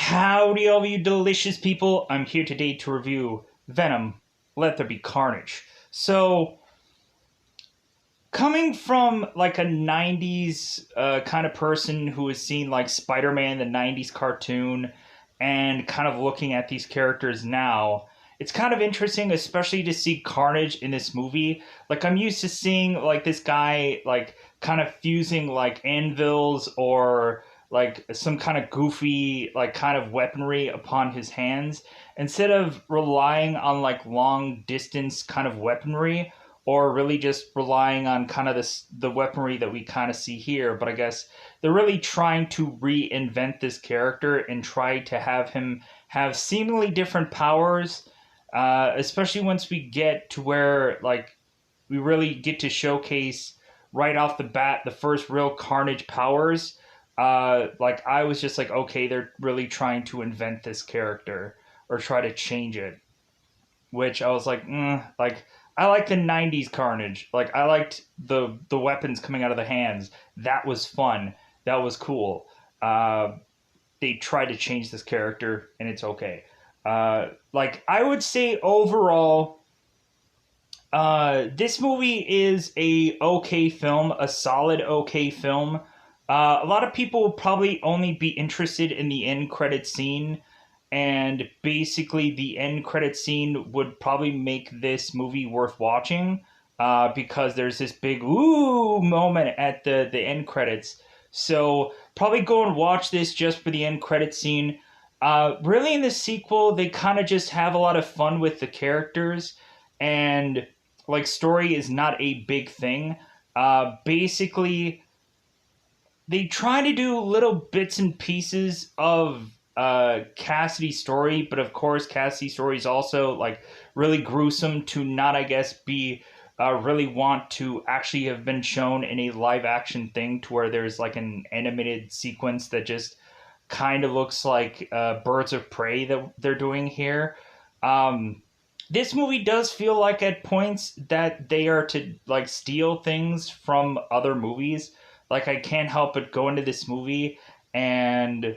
Howdy, all you delicious people. I'm here today to review Venom, Let There Be Carnage. So, coming from like a 90s kind of person who has seen like Spider Man, the 90s cartoon, and kind of looking at these characters now, it's kind of interesting, especially to see Carnage in this movie. Like, I'm used to seeing like this guy, like, kind of fusing like anvils or like some kind of goofy like kind of weaponry upon his hands instead of relying on like long distance kind of weaponry or really just relying on kind of the weaponry that we kind of see here. But I guess they're really trying to reinvent this character and try to have him have seemingly different powers, especially once we get to where like we really get to showcase right off the bat the first real Carnage powers. Like I was just like, okay, they're really trying to invent this character or try to change it, which I was like, like I like the '90s Carnage. Like I liked the weapons coming out of the hands. That was fun. That was cool. They tried to change this character, and it's okay. Like I would say overall, this movie is a okay film, a solid okay film. A lot of people will probably only be interested in the end credit scene, and basically the end credit scene would probably make this movie worth watching, because there's this big ooh moment at the end credits. So probably go and watch this just for the end credit scene. Really, in the sequel, they kind of just have a lot of fun with the characters, and like story is not a big thing. Basically they try to do little bits and pieces of Cassidy's story, but of course Cassidy's story is also like really gruesome to not, I guess, be really want to actually have been shown in a live action thing to where there's like an animated sequence that just kind of looks like Birds of Prey that they're doing here. This movie does feel like at points that they are to like steal things from other movies. Like I can't help but go into this movie and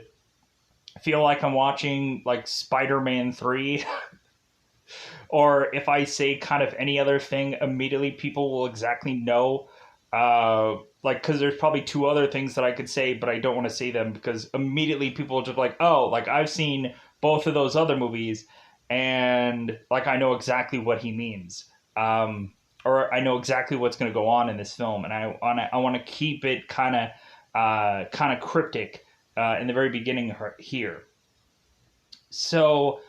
feel like I'm watching like Spider-Man 3. Or if I say kind of any other thing, immediately people will exactly know. Like, because there's probably two other things that I could say, but I don't want to say them because immediately people will just be like, oh, like I've seen both of those other movies, and like I know exactly what he means. Or I know exactly what's going to go on in this film, and I want to keep it kind of cryptic in the very beginning here. So,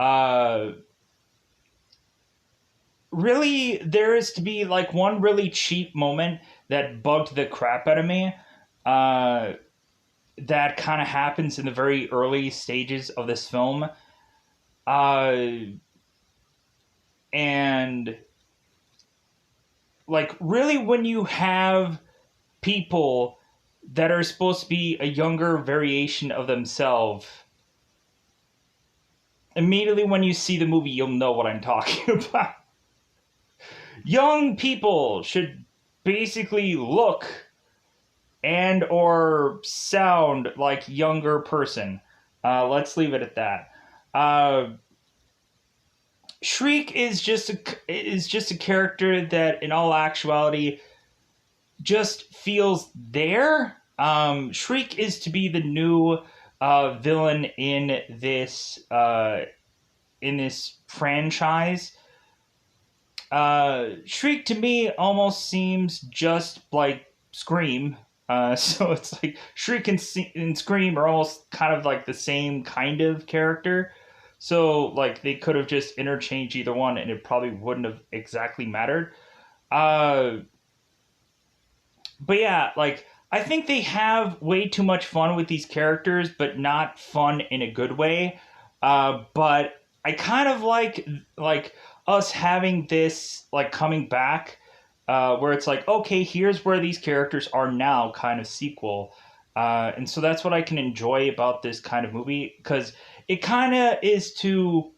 uh, really, there is to be like one really cheap moment that bugged the crap out of me. Uh, that kind of happens in the very early stages of this film, uh, and like really when you have people that are supposed to be a younger variation of themselves, immediately when you see the movie you'll know what I'm talking about. Young people should basically look and or sound like younger person. Let's leave it at that. uh, Shriek is just a character that, in all actuality, just feels there. Shriek is to be the new villain in this franchise. Shriek to me almost seems just like Scream. So it's like Shriek and Scream are almost kind of like the same kind of character. So like they could have just interchanged either one, and it probably wouldn't have exactly mattered. Uh, but yeah, like I think they have way too much fun with these characters, but not fun in a good way. But I kind of like us having this like coming back, where it's like, okay, here's where these characters are now, kind of sequel. And so that's what I can enjoy about this kind of movie, because it kind of is to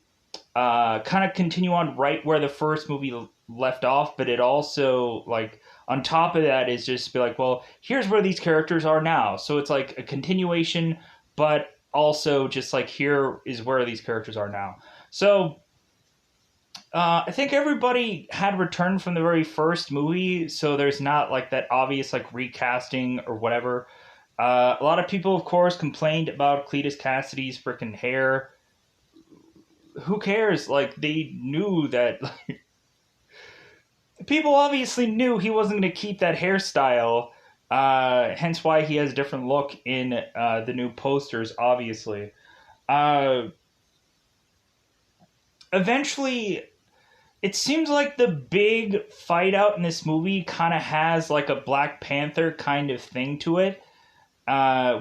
kind of continue on right where the first movie left off, but it also like on top of that is just be like, well, here's where these characters are now. So it's like a continuation, but also just like here is where these characters are now. So I think everybody had returned from the very first movie, so there's not like that obvious like recasting or whatever. A lot of people, of course, complained about Cletus Cassidy's freaking hair. Who cares? Like they knew that. Like, people obviously knew he wasn't going to keep that hairstyle. Hence why he has a different look in the new posters. Obviously, uh, eventually it seems like the big fight out in this movie kind of has like a Black Panther kind of thing to it,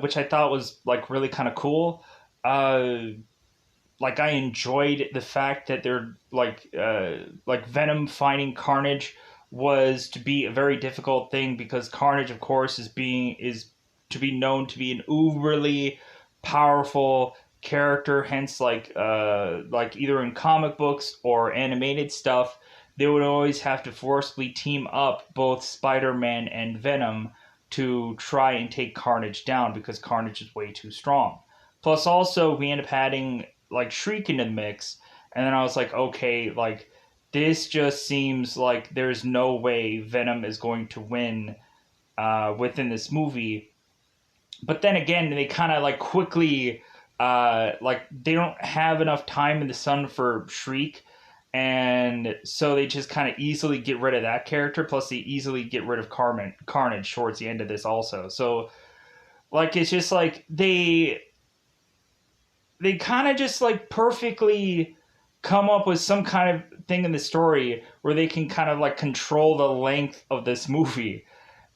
which I thought was like really kind of cool. Uh, like I enjoyed the fact that they're like Venom fighting Carnage was to be a very difficult thing because Carnage, of course, is to be known to be an uberly powerful character. Hence, like either in comic books or animated stuff, they would always have to forcibly team up both Spider-Man and Venom to try and take Carnage down because Carnage is way too strong. Plus, also we end up adding like Shriek into the mix, and then I was like, okay, like this just seems like there's no way Venom is going to win within this movie. But then again, they kind of like quickly like they don't have enough time in the sun for Shriek, and so they just kind of easily get rid of that character. Plus, they easily get rid of Carnage towards the end of this also. So like it's just like they kind of just like perfectly come up with some kind of thing in the story where they can kind of like control the length of this movie.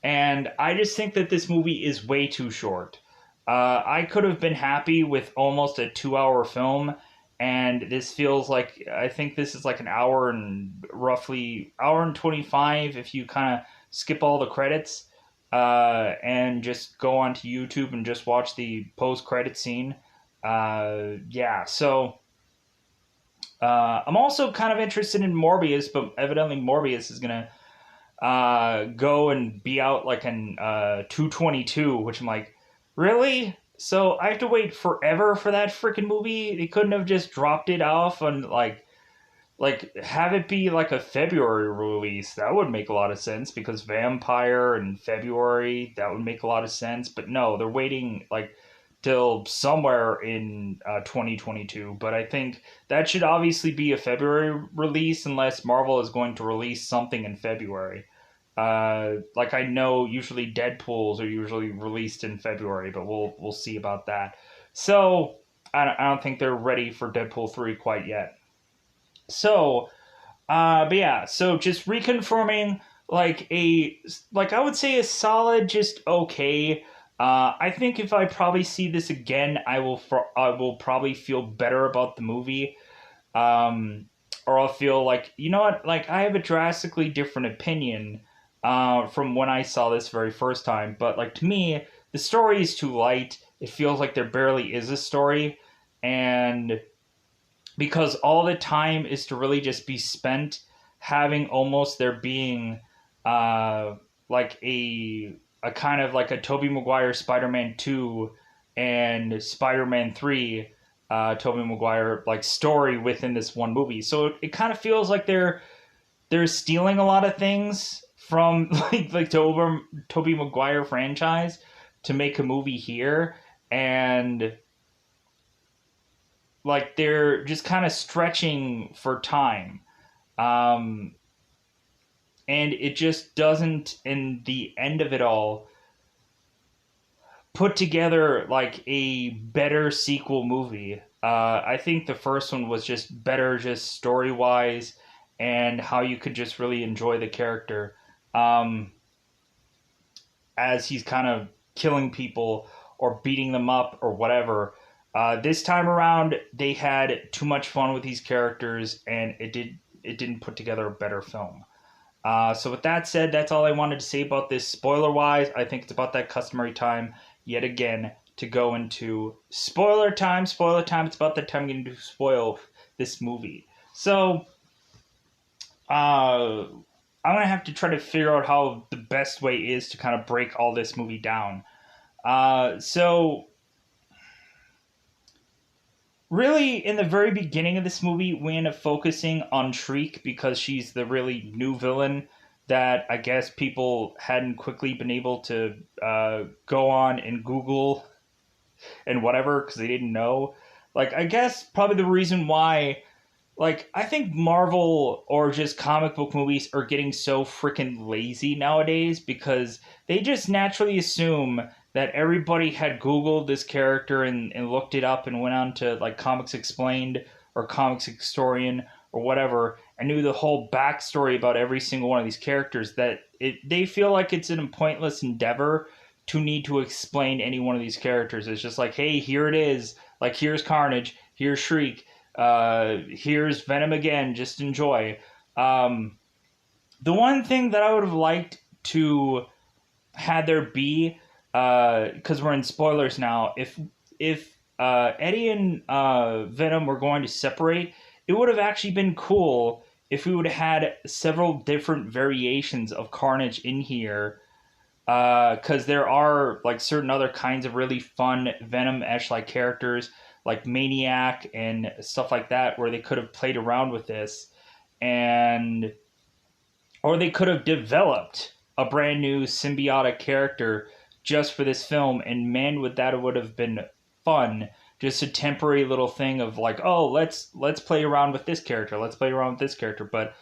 And I just think that this movie is way too short. I could have been happy with almost a 2 hour film, and this feels like I think this is like an hour and roughly hour and 25 if you kind of skip all the credits and just go onto YouTube and just watch the post credit scene. Yeah, so I'm also kind of interested in Morbius, but evidently Morbius is gonna go and be out like in 222, which I'm like, really? So I have to wait forever for that freaking movie? They couldn't have just dropped it off on like have it be like a February release. That would make a lot of sense because Vampire in February, that would make a lot of sense. But no, they're waiting like till somewhere in 2022. But I think that should obviously be a February release unless Marvel is going to release something in February. Like I know usually Deadpool's are usually released in February, but we'll see about that. So I don't think they're ready for Deadpool 3 quite yet. So, but yeah, so just reconfirming like I would say a solid, just okay. I think if I probably see this again, I will probably feel better about the movie. Um, or I'll feel like you know what, like I have a drastically different opinion from when I saw this very first time. But like to me, the story is too light. It feels like there barely is a story, and because all the time is to really just be spent having almost there being uh, like a kind of like a Tobey Maguire Spider-Man 2 and Spider-Man 3 Tobey Maguire like story within this one movie. So it kind of feels like they're stealing a lot of things from like Tobey Maguire franchise to make a movie here, and like they're just kind of stretching for time, um, and it just doesn't in the end of it all put together like a better sequel movie. I think the first one was just better, just story wise, and how you could just really enjoy the character um, as he's kind of killing people or beating them up or whatever. This time around, they had too much fun with these characters, and it didn't put together a better film. So with that said, that's all I wanted to say about this. Spoiler wise, I think it's about that customary time yet again to go into spoiler time. Spoiler time. It's about that time I'm going to spoil this movie. So I'm gonna have to try to figure out how the best way is to kind of break all this movie down. So really, in the very beginning of this movie, we end up focusing on Shriek because she's the really new villain that I guess people hadn't quickly been able to go on and Google and whatever because they didn't know. Like, I guess probably the reason why, like, I think Marvel or just comic book movies are getting so freaking lazy nowadays because they just naturally assume that everybody had Googled this character and looked it up and went on to, like, Comics Explained or Comics Historian or whatever and knew the whole backstory about every single one of these characters that they feel like it's a pointless endeavor to need to explain any one of these characters. It's just like, hey, here it is. Like, here's Carnage, here's Shriek, here's Venom again. Just enjoy. The one thing that I would have liked to had there be, because we're in spoilers now, if Eddie and Venom were going to separate, it would have actually been cool if we would have had several different variations of Carnage in here. Because there are like certain other kinds of really fun Venom-esque like characters, like Maniac and stuff like that, where they could have played around with this, and or they could have developed a brand new symbiotic character just for this film, and man, would have been fun. Just a temporary little thing of like, oh, let's play around with this character, let's play around with this character. But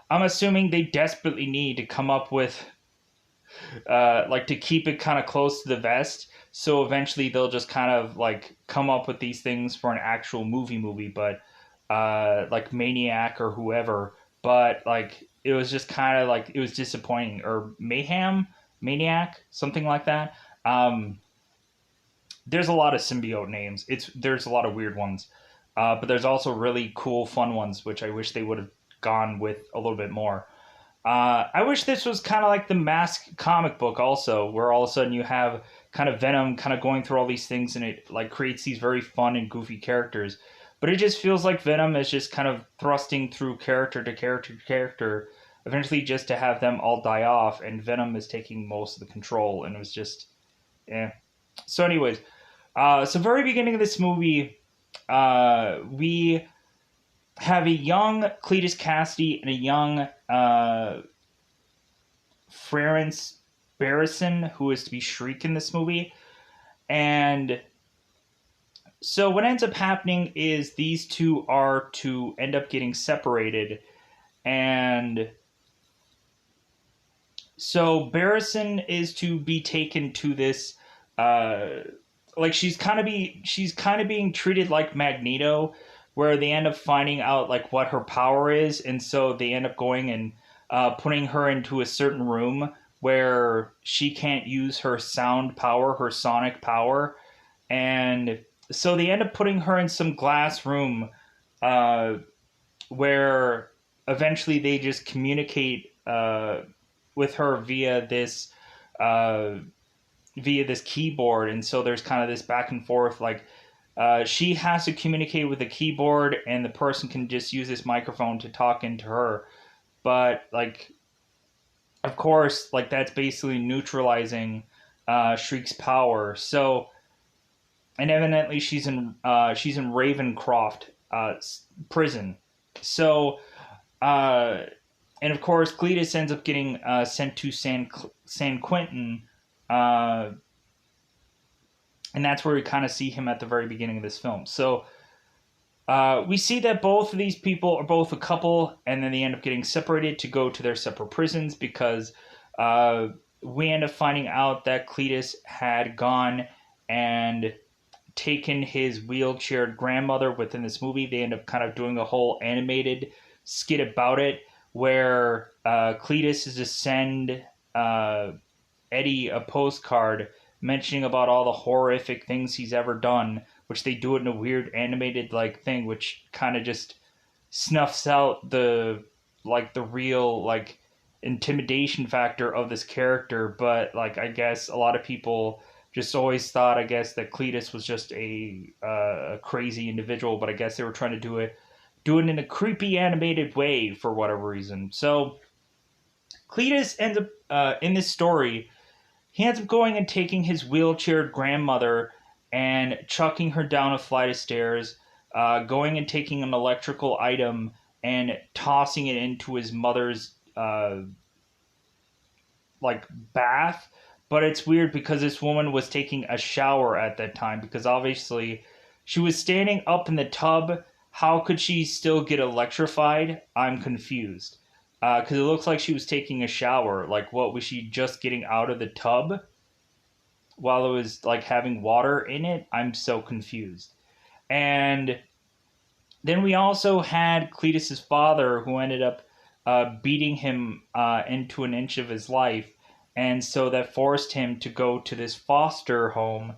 I'm assuming they desperately need to come up with like to keep it kind of close to the vest. So eventually they'll just kind of like come up with these things for an actual movie, but like Maniac or whoever. But like it was just kind of like it was disappointing or Maniac, something like that. There's a lot of symbiote names. There's a lot of weird ones, but there's also really cool, fun ones, which I wish they would have gone with a little bit more. I wish this was kind of like the Mask comic book, also, where all of a sudden you have kind of Venom kind of going through all these things, and it like creates these very fun and goofy characters. But it just feels like Venom is just kind of thrusting through character to character to character, eventually just to have them all die off, and Venom is taking most of the control, and it was just, yeah. So, anyways, so very beginning of this movie, we have a young Cletus Cassidy and a young Ference Barrison, who is to be Shriek in this movie. And so what ends up happening is these two are to end up getting separated. And so Barrison is to be taken to this like she's kind of being treated like Magneto, where they end up finding out like what her power is, and so they end up going and putting her into a certain room where she can't use her sound power, her sonic power, and so they end up putting her in some glass room uh, where eventually they just communicate with her uh, via this keyboard, and so there's kind of this back and forth like she has to communicate with the keyboard and the person can just use this microphone to talk into her, but like of course like that's basically neutralizing Shriek's power. So and evidently she's in Ravencroft prison. So uh, and of course Cletus ends up getting sent to San Quentin, uh, and that's where we kind of see him at the very beginning of this film. So we see that both of these people are both a couple, and then they end up getting separated to go to their separate prisons because we end up finding out that Cletus had gone and taken his wheelchaired grandmother within this movie. They end up kind of doing a whole animated skit about it where Cletus is to send Eddie a postcard mentioning about all the horrific things he's ever done, which they do it in a weird animated like thing, which kind of just snuffs out the real like intimidation factor of this character. But like I guess a lot of people just always thought, I guess, that Cletus was just a crazy individual, but I guess they were trying to do it in a creepy animated way for whatever reason. So Cletus ends up in this story. He ends up going and taking his wheelchaired grandmother and chucking her down a flight of stairs, going and taking an electrical item and tossing it into his mother's like bath. But it's weird because this woman was taking a shower at that time, because obviously she was standing up in the tub. How could she still get electrified? I'm confused. Because it looks like she was taking a shower. Like, what was she just getting out of the tub while it was like having water in it? I'm so confused. And then we also had Cletus's father, who ended up beating him into an inch of his life, and so that forced him to go to this foster home.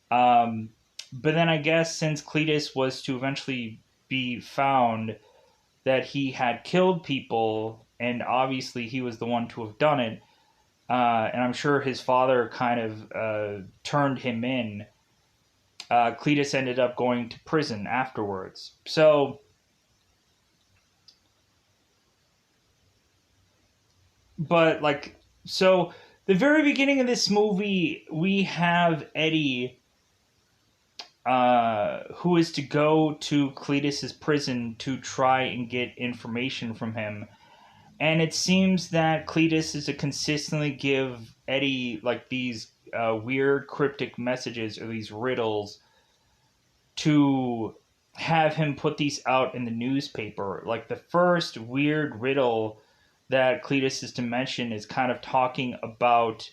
Um, but then I guess since Cletus was to eventually be found that he had killed people, and obviously he was the one to have done it, and I'm sure his father kind of turned him in. Cletus ended up going to prison afterwards. But like, so the very beginning of this movie, we have Eddie, who is to go to Cletus's prison to try and get information from him. And it seems that Cletus is to consistently give Eddie like these weird cryptic messages or these riddles to have him put these out in the newspaper. Like the first weird riddle that Cletus is to mention is kind of talking about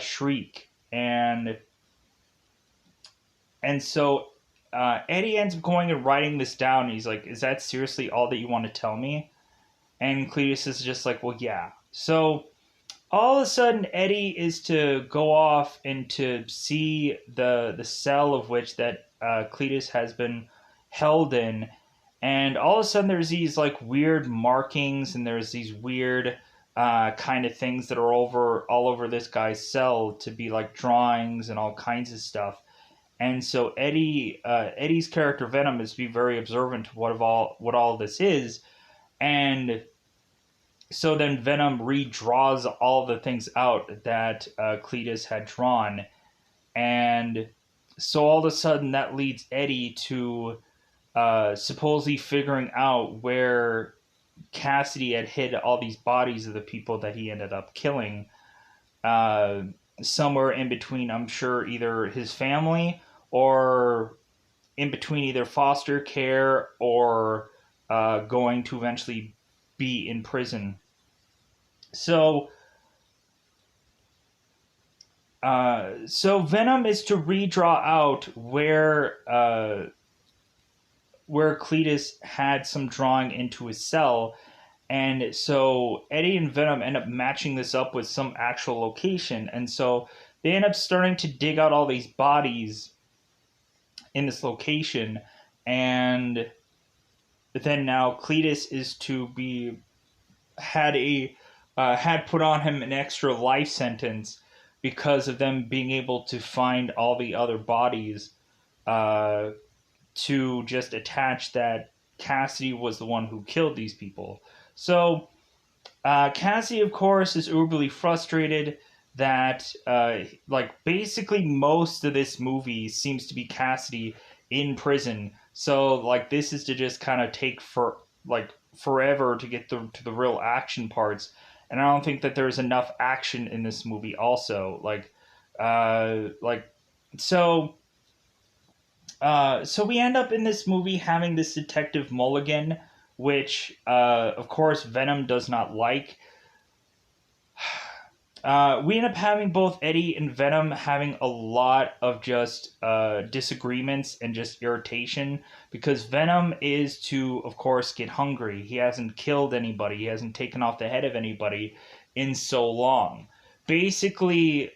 Shriek, and so Eddie ends up going and writing this down. And he's like, "Is that seriously all that you want to tell me?" And Cletus is just like, "Well, yeah." So all of a sudden, Eddie is to go off and to see the cell of which that Cletus has been held in, and all of a sudden there's these like weird markings, and there's these weird kind of things that are over all over this guy's cell, to be like drawings and all kinds of stuff. And so Eddie's character Venom is to be very observant to what all this is, and so then Venom redraws all the things out that Cletus had drawn, and so all of a sudden that leads Eddie to supposedly figuring out where Cassidy had hid all these bodies of the people that he ended up killing. Uh, Somewhere in between, I'm sure, either his family, or in between either foster care or going to eventually be in prison. So, so Venom is to redraw out where Cletus had some drawing into his cell, and so Eddie and Venom end up matching this up with some actual location, and so they end up starting to dig out all these bodies in this location, and then now Cletus is to be had put on him an extra life sentence because of them being able to find all the other bodies, uh, to just attach that Cassidy was the one who killed these people. So Cassidy, of course, is uberly frustrated that like basically most of this movie seems to be Cassidy in prison. So like this is to just kind of take for like forever to get to the real action parts, and I don't think that there's enough action in this movie. Also, like so. So we end up in this movie having this detective Mulligan, which, of course, Venom does not like. We end up having both Eddie and Venom having a lot of just disagreements and just irritation, because Venom is to, of course, get hungry. He hasn't killed anybody, he hasn't taken off the head of anybody in so long. Basically,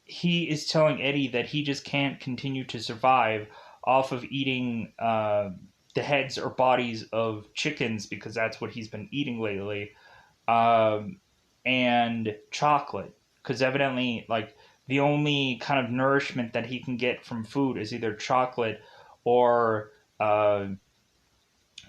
he is telling Eddie that he just can't continue to survive off of eating the heads or bodies of chickens, because that's what he's been eating lately. Um, and chocolate, because evidently like the only kind of nourishment that he can get from food is either chocolate or uh,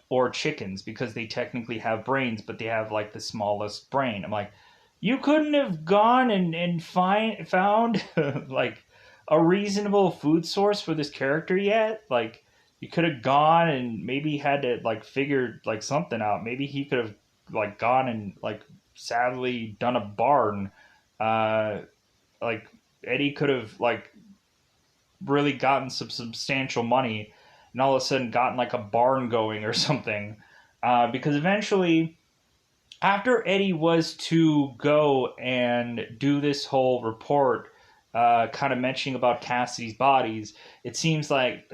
or chickens, because they technically have brains, but they have like the smallest brain. I'm like, you couldn't have gone and found like a reasonable food source for this character yet? Like, he could have gone and maybe had to like figure like something out. Maybe he could have like gone and like sadly done a barn. Uh, like Eddie could have like really gotten some substantial money and all of a sudden gotten like a barn going or something. Because eventually, after Eddie was to go and do this whole report, kind of mentioning about Cassidy's bodies, it seems like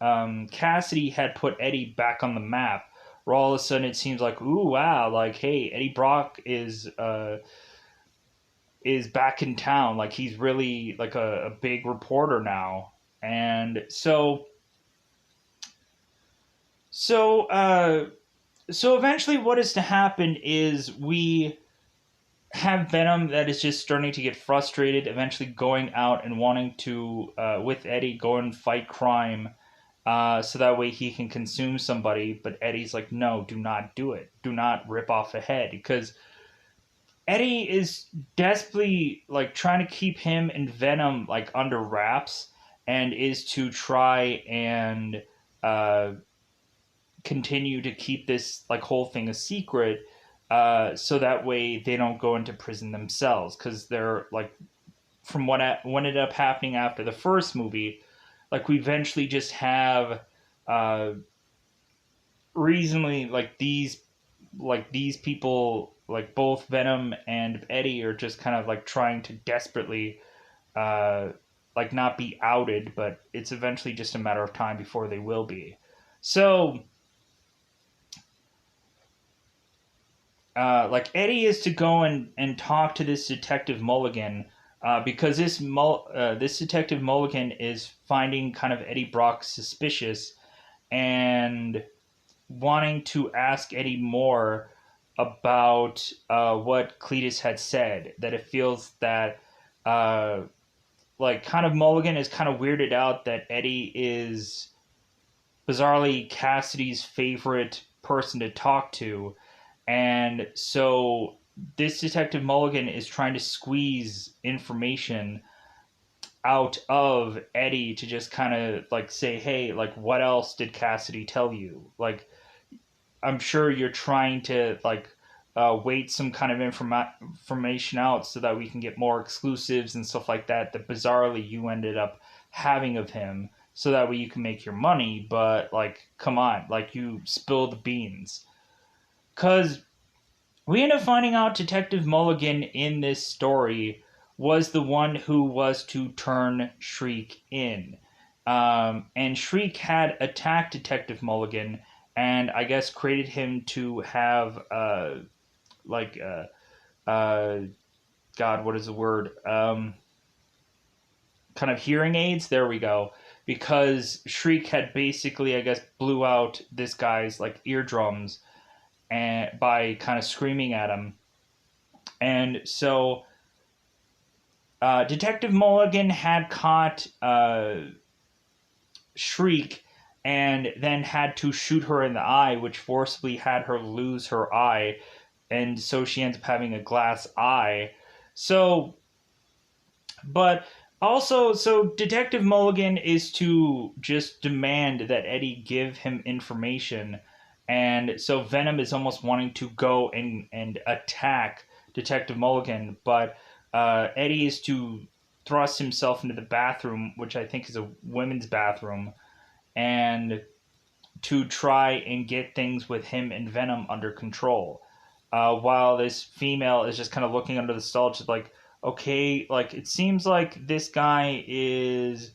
Cassidy had put Eddie back on the map. Where all of a sudden it seems like, ooh, wow, like hey, Eddie Brock is back in town. Like he's really like a big reporter now, and so uh, so eventually, what is to happen is we have Venom that is just starting to get frustrated, eventually going out and wanting to, with Eddie, go and fight crime, so that way he can consume somebody. But Eddie's like, no, do not do it. Do not rip off a head, because Eddie is desperately like trying to keep him and Venom like under wraps, and is to try and uh, continue to keep this like whole thing a secret, so that way they don't go into prison themselves, because they're like from what ended up happening after the first movie, like we eventually just have uh reasonably like these people, like both Venom and Eddie, are just kind of like trying to desperately uh like not be outed, but it's eventually just a matter of time before they will be. So like Eddie is to go and talk to this detective Mulligan, because this detective Mulligan is finding kind of Eddie Brock suspicious, and wanting to ask Eddie more about what Cletus had said. That it feels that uh, like kind of Mulligan is kind of weirded out that Eddie is bizarrely Cassidy's favorite person to talk to, and so this Detective Mulligan is trying to squeeze information out of Eddie to just kind of like say, hey, like what else did Cassidy tell you? Like I'm sure you're trying to like wait some kind of information out so that we can get more exclusives and stuff like that. That bizarrely you ended up having of him, so that way you can make your money. But like, come on, like you spilled the beans, because we end up finding out Detective Mulligan in this story was the one who was to turn Shriek in. And Shriek had attacked Detective Mulligan, and I guess created him to have, like, God, what is the word? Kind of hearing aids. There we go. Because Shriek had basically, I guess, blew out this guy's, like, eardrums, and by kind of screaming at him. And so Detective Mulligan had caught Shriek, and then had to shoot her in the eye, which forcibly had her lose her eye. And so she ends up having a glass eye. So, but also, so Detective Mulligan is to just demand that Eddie give him information. And so Venom is almost wanting to go and attack Detective Mulligan, but Eddie is to thrust himself into the bathroom, which I think is a women's bathroom, and to try and get things with him and Venom under control. While this female is just kind of looking under the stall, just like, okay, like it seems like this guy is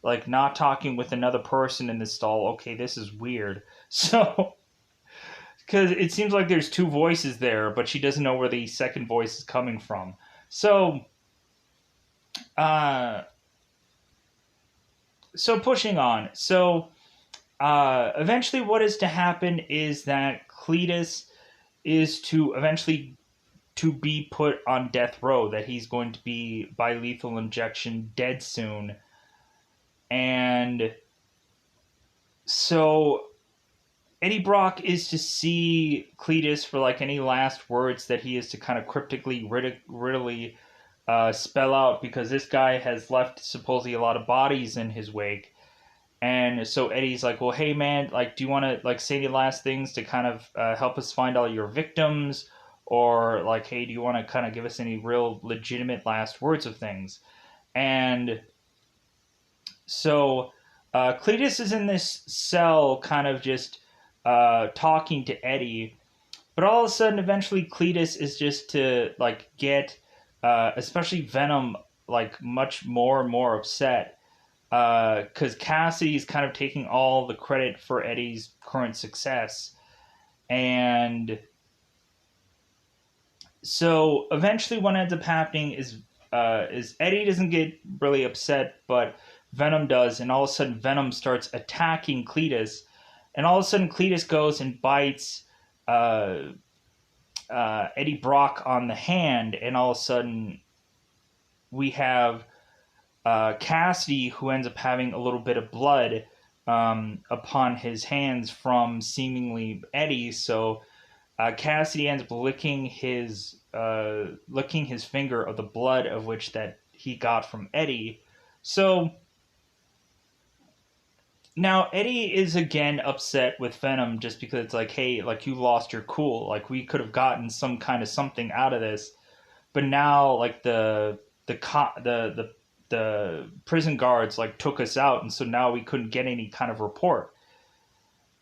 like not talking with another person in the stall. Okay, this is weird. So, because it seems like there's two voices there, but she doesn't know where the second voice is coming from. So, uh, so pushing on. So, eventually, what is to happen is that Cletus is to eventually to be put on death row. That he's going to be by lethal injection dead soon, and so Eddie Brock is to see Cletus for like any last words that he is to kind of cryptically, riddly spell out, because this guy has left supposedly a lot of bodies in his wake. And so Eddie's like, well, hey man, like, do you want to like say any last things to kind of help us find all your victims, or like, hey, do you want to kind of give us any real legitimate last words of things? And so Cletus is in this cell, kind of just talking to Eddie, but all of a sudden, eventually, Cletus is just to like get, especially Venom, like much more and more upset because Cassidy's kind of taking all the credit for Eddie's current success, and so eventually, what ends up happening is Eddie doesn't get really upset, but Venom does, and all of a sudden, Venom starts attacking Cletus, and all of a sudden, Cletus goes and bites. Eddie Brock on the hand, and all of a sudden we have Cassidy, who ends up having a little bit of blood upon his hands from seemingly Eddie. So Cassidy ends up licking his finger of the blood of which that he got from Eddie. So now Eddie is again upset with Venom just because it's like, hey, like you lost your cool. Like we could have gotten some kind of something out of this, but now like the prison guards like took us out, and so now we couldn't get any kind of report.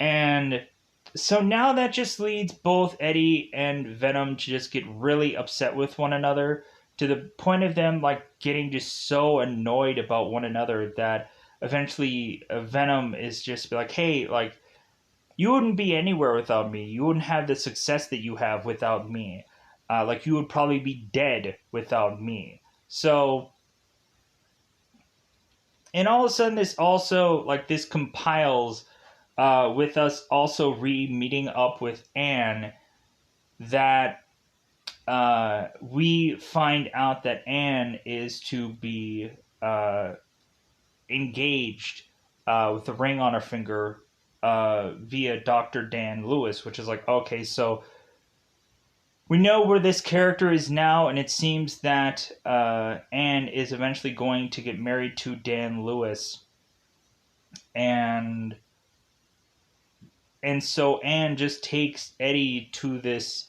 And so now that just leads both Eddie and Venom to just get really upset with one another to the point of them like getting just so annoyed about one another that eventually Venom is just like, hey, like you wouldn't be anywhere without me. You wouldn't have the success that you have without me. Like you would probably be dead without me. So, and all of a sudden, this compiles with us also meeting up with Anne. That we find out that Anne is to be engaged with a ring on her finger via Dr. Dan Lewis, which is like, okay, so we know where this character is now, and it seems that Anne is eventually going to get married to Dan Lewis, and so Anne just takes Eddie to this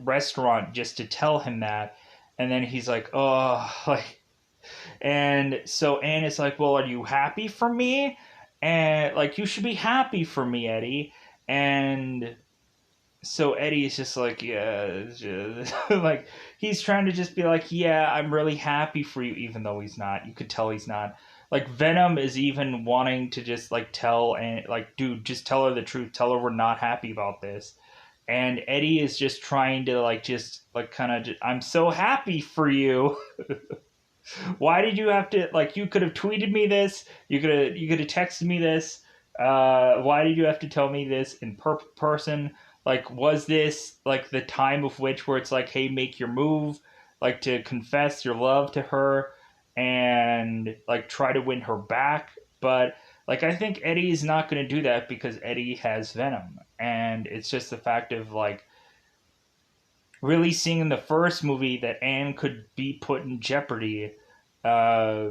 restaurant just to tell him that, and then he's like, oh, like, and so Anne is like, well, are you happy for me? And like, you should be happy for me, Eddie. And so Eddie is just like, yeah, just, like he's trying to just be like, yeah, I'm really happy for you, even though he's not. You could tell he's not. Like Venom is even wanting to just like tell and like, dude, just tell her the truth. Tell her we're not happy about this. And Eddie is just trying to like just like kind of, I'm so happy for you. Why did you have to like? You could have tweeted me this. You could have texted me this. Why did you have to tell me this in person? Like, was this like the time of which where it's like, hey, make your move, like to confess your love to her and like try to win her back? But like, I think Eddie is not going to do that because Eddie has Venom, and it's just the fact of like really seeing in the first movie that Anne could be put in jeopardy uh,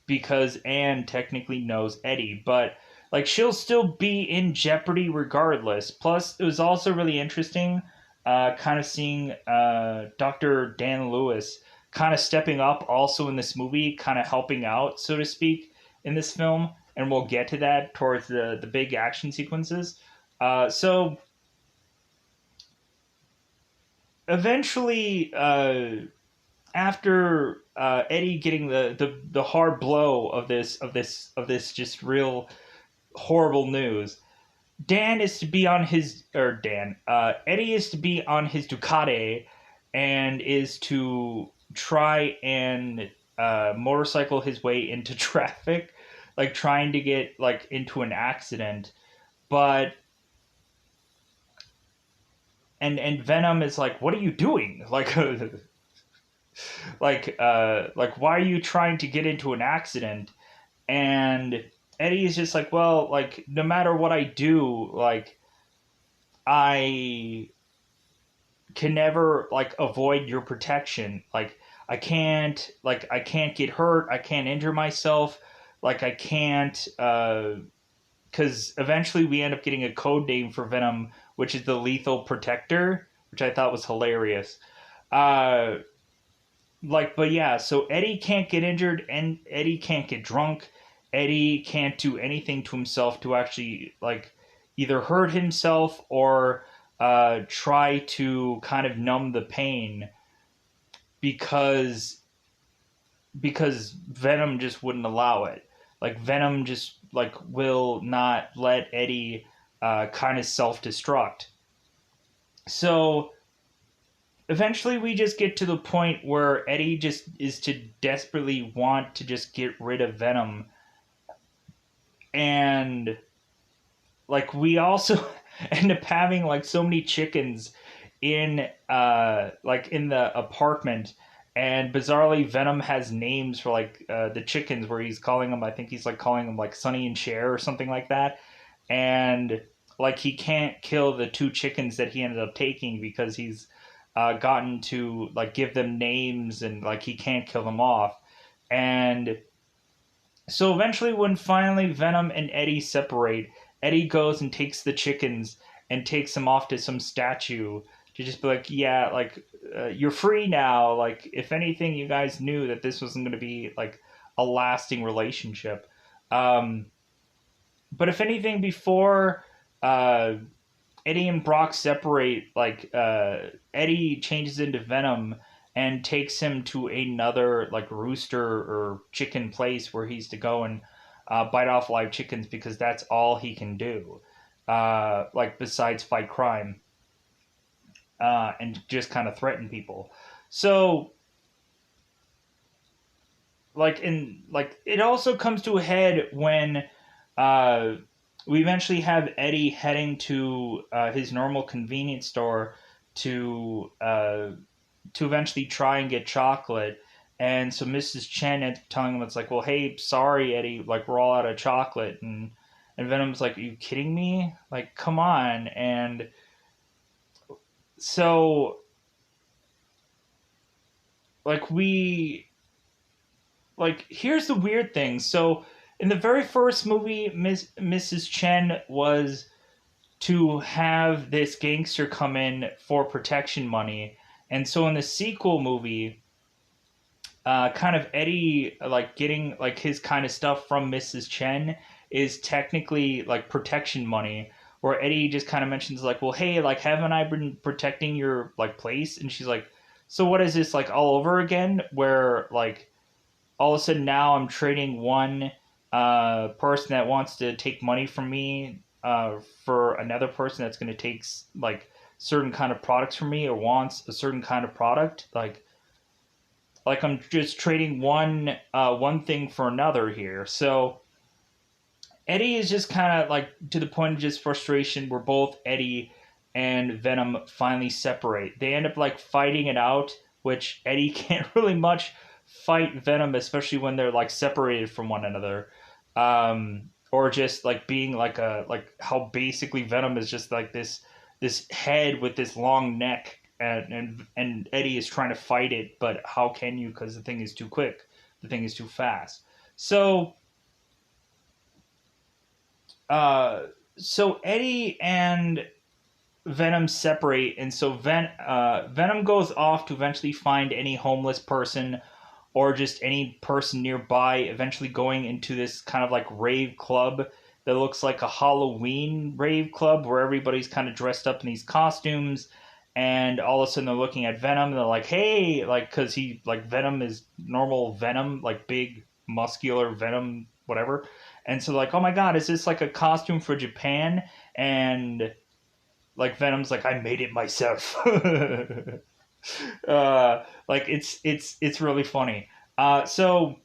because Anne technically knows Eddie, but like she'll still be in jeopardy regardless. Plus, it was also really interesting, kind of seeing Dr. Dan Lewis kind of stepping up also in this movie, kind of helping out, so to speak, in this film, and we'll get to that towards the big action sequences. So eventually, after Eddie getting the hard blow of this just real horrible news, Dan is to be on his or Dan Eddie is to be on his Ducati and is to try and motorcycle his way into traffic, like trying to get like into an accident, but and Venom is like, what are you doing? Like like why are you trying to get into an accident? And Eddie is just like, well, like no matter what I do, like I can never like avoid your protection. Like I can't get hurt, I can't injure myself, like I can't because eventually we end up getting a code name for Venom, which is the Lethal Protector, which I thought was hilarious. Uh, but yeah, so Eddie can't get injured, and Eddie can't get drunk. Eddie can't do anything to himself to actually like either hurt himself or try to kind of numb the pain because Venom just wouldn't allow it. Like Venom just like will not let Eddie kind of self destruct. So eventually we just get to the point where Eddie just is to desperately want to just get rid of Venom. And like we also end up having like so many chickens in like in the apartment, and bizarrely Venom has names for like the chickens where he's calling them, I think he's like calling them like Sonny and Cher or something like that. And like he can't kill the two chickens that he ended up taking because he's gotten to like give them names, and like he can't kill them off. And so eventually, when finally Venom and Eddie separate, Eddie goes and takes the chickens and takes them off to some statue to just be like, yeah, like you're free now. Like if anything, you guys knew that this wasn't going to be like a lasting relationship. Um, but if anything, before uh, Eddie and Brock separate, like Eddie changes into Venom and takes him to another like rooster or chicken place where he's to go and bite off live chickens because that's all he can do, like besides fight crime and just kind of threaten people. So like it also comes to a head when uh, we eventually have Eddie heading to his normal convenience store to eventually try and get chocolate. And so Mrs. Chen ends up telling him, it's like, well, hey, sorry, Eddie, like we're all out of chocolate. And Venom's like, are you kidding me? Like, come on. And so like here's the weird thing. So in the very first movie, Mrs. Chen was to have this gangster come in for protection money. And so in the sequel movie, kind of Eddie like getting like his kind of stuff from Mrs. Chen is technically like protection money, where Eddie just kind of mentions like, well, hey, like haven't I been protecting your like place? And she's like, so what is this like all over again? Where like all of a sudden now I'm trading one person that wants to take money from me for another person that's going to take like certain kind of products from me or wants a certain kind of product. Like I'm just trading one thing for another here. So Eddie is just kind of like to the point of just frustration where both Eddie and Venom finally separate. They end up like fighting it out, which Eddie can't really much fight Venom, especially when they're like separated from one another. Or just like being like a like how basically Venom is just like this head with this long neck, and Eddie is trying to fight it, but how can you? Because the thing is too quick, the thing is too fast. So, uh, so Eddie and Venom separate, and so Venom goes off to eventually find any homeless person or just any person nearby, eventually going into this kind of like rave club that looks like a Halloween rave club where everybody's kind of dressed up in these costumes. And all of a sudden they're looking at Venom and they're like, hey, like, because he, like, Venom is normal Venom, like big, muscular Venom, whatever. And so, like, oh my god, is this like a costume for Japan? And, like, Venom's like, I made it myself. Like it's really funny. So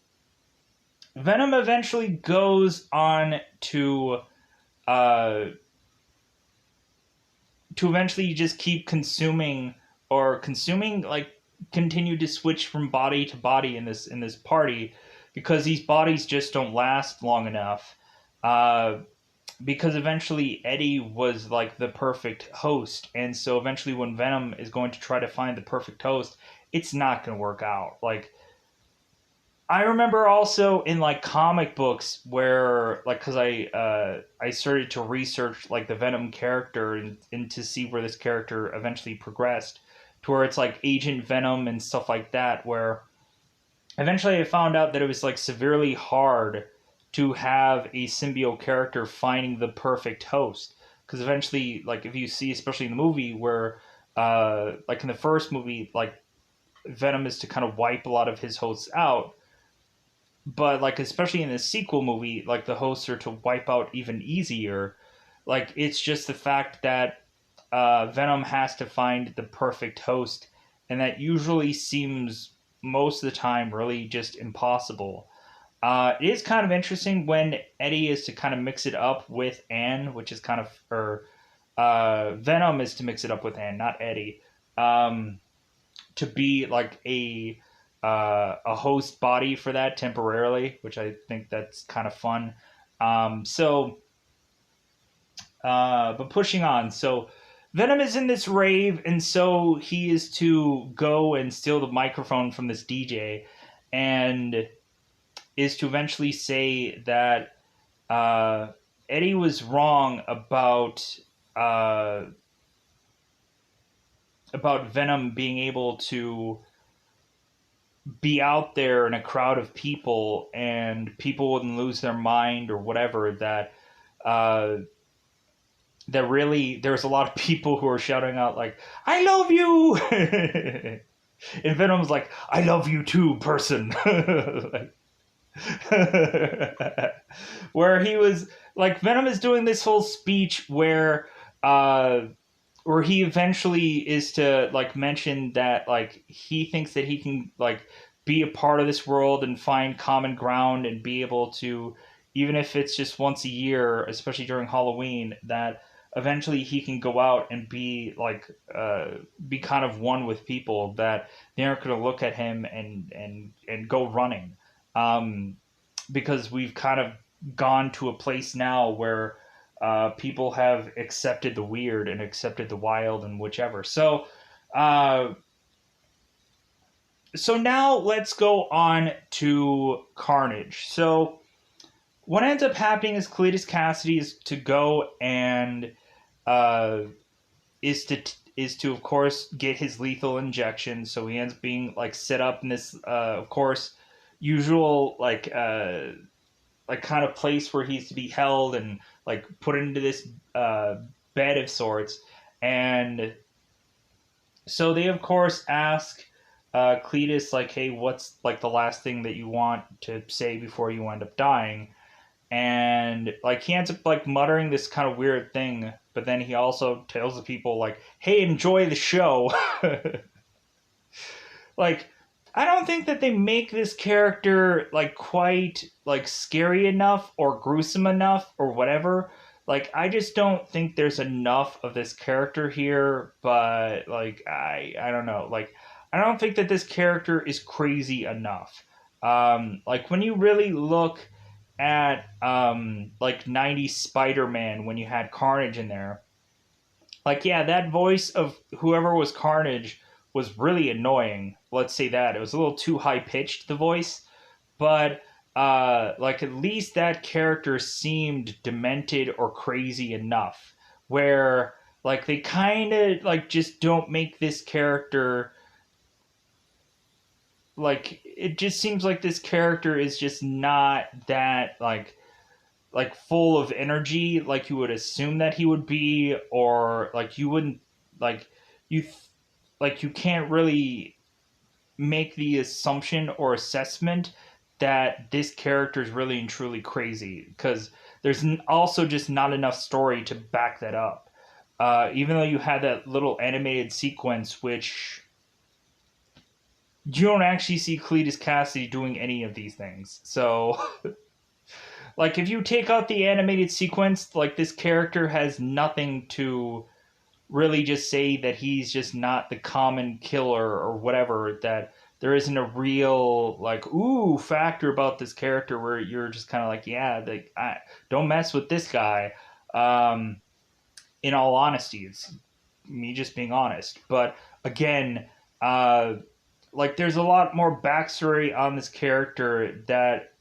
Venom eventually goes on uh, to eventually just keep consuming or consuming like continue to switch from body to body in this party because these bodies just don't last long enough. Uh, because eventually Eddie was like the perfect host, and so eventually when Venom is going to try to find the perfect host, it's not going to work out. Like I remember also in like comic books where like because I started to research like the Venom character and to see where this character eventually progressed to where it's like Agent Venom and stuff like that, where eventually I found out that it was like severely hard to have a symbiote character finding the perfect host, because eventually like if you see especially in the movie where like in the first movie like Venom is to kind of wipe a lot of his hosts out, but like especially in the sequel movie like the hosts are to wipe out even easier. Like it's just the fact that Venom has to find the perfect host, and that usually seems most of the time really just impossible. It is kind of interesting when Eddie is to kind of mix it up with Anne, which is kind of, or Venom is to mix it up with Anne, not Eddie, um, to be like a host body for that temporarily, which I think that's kind of fun. But pushing on, so Venom is in this rave, and so he is to go and steal the microphone from this DJ, and is to eventually say that uh, Eddie was wrong uh, about Venom being able to be out there in a crowd of people and people wouldn't lose their mind or whatever. Uh, that really there's a lot of people who are shouting out like "I love you," and Venom's like "I love you too, person." Like, where he was like Venom is doing this whole speech uh where he eventually is to like mention that like he thinks that he can like be a part of this world and find common ground and be able to, even if it's just once a year, especially during Halloween, that eventually he can go out and be like be kind of one with people, that they aren't going to look at him and go running. um because we've kind of gone to a place now where people have accepted the weird and accepted the wild and whichever. Uh, so now let's go on to Carnage. So what ends up happening is Cletus Cassidy is to go and uh, is to of course get his lethal injection. So he ends up being like set up in this of course usual like kind of place where he's to be held and like put into this uh, bed of sorts. And so they of course ask Cletus like, "Hey, what's like the last thing that you want to say before you end up dying?" And like he ends up like muttering this kind of weird thing, but then he also tells the people like, "Hey, enjoy the show." Like I don't think that they make this character like quite like scary enough or gruesome enough or whatever. Like I just don't think there's enough of this character here, but like I don't know. Like I don't think that this character is crazy enough. Like when you really look at like 90s Spider-Man when you had Carnage in there, like yeah, that voice of whoever was Carnage was really annoying. Let's say that it was a little too high pitched, the voice, but like at least that character seemed demented or crazy enough where like they kind of like just don't make this character, like it just seems like this character is just not that like full of energy like you would assume that he would be, or like you wouldn't like you like you can't really make the assumption or assessment that this character is really and truly crazy, because there's also just not enough story to back that up. Even though you had that little animated sequence, which you don't actually see Cletus Cassidy doing any of these things. So, like, if you take out the animated sequence, like, this character has nothing to really just say that he's just not the common killer or whatever, that there isn't a real like factor about this character where you're just kind of like, yeah, like don't mess with this guy. In all honesty, it's me just being honest. But again, uh, like there's a lot more backstory on this character that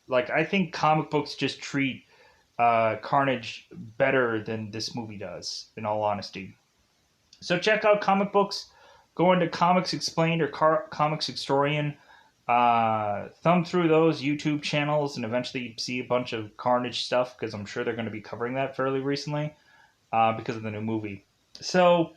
like I think comic books just treat Carnage better than this movie does, in all honesty. So check out comic books. Go into Comics Explained or Comics Historian. Thumb through those YouTube channels and eventually see a bunch of Carnage stuff because I'm sure they're going to be covering that fairly recently because of the new movie. So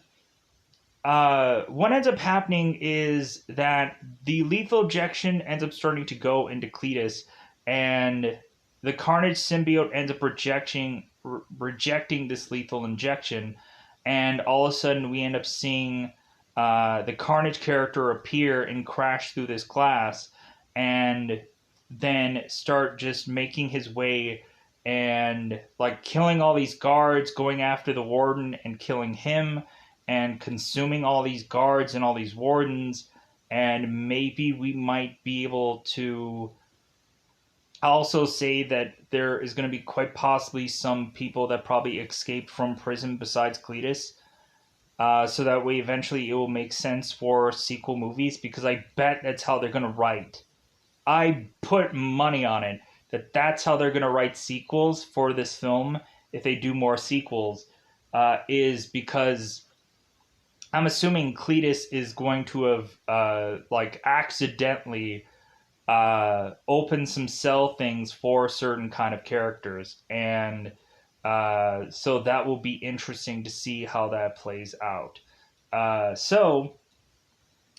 what ends up happening is that the lethal injection ends up starting to go into Cletus, and the Carnage symbiote ends up rejecting this lethal injection, and all of a sudden we end up seeing the Carnage character appear and crash through this glass, and then start just making his way and like killing all these guards, going after the warden and killing him and consuming all these guards and all these wardens, and maybe we might be able to also say that there is going to be quite possibly some people that probably escaped from prison besides Cletus. So that way eventually it will make sense for sequel movies because I bet that's how they're going to write. I put money on it that that's how they're going to write sequels for this film if they do more sequels, is because I'm assuming Cletus is going to have like accidentally opened some cell things for certain kind of characters, and so that will be interesting to see how that plays out. So,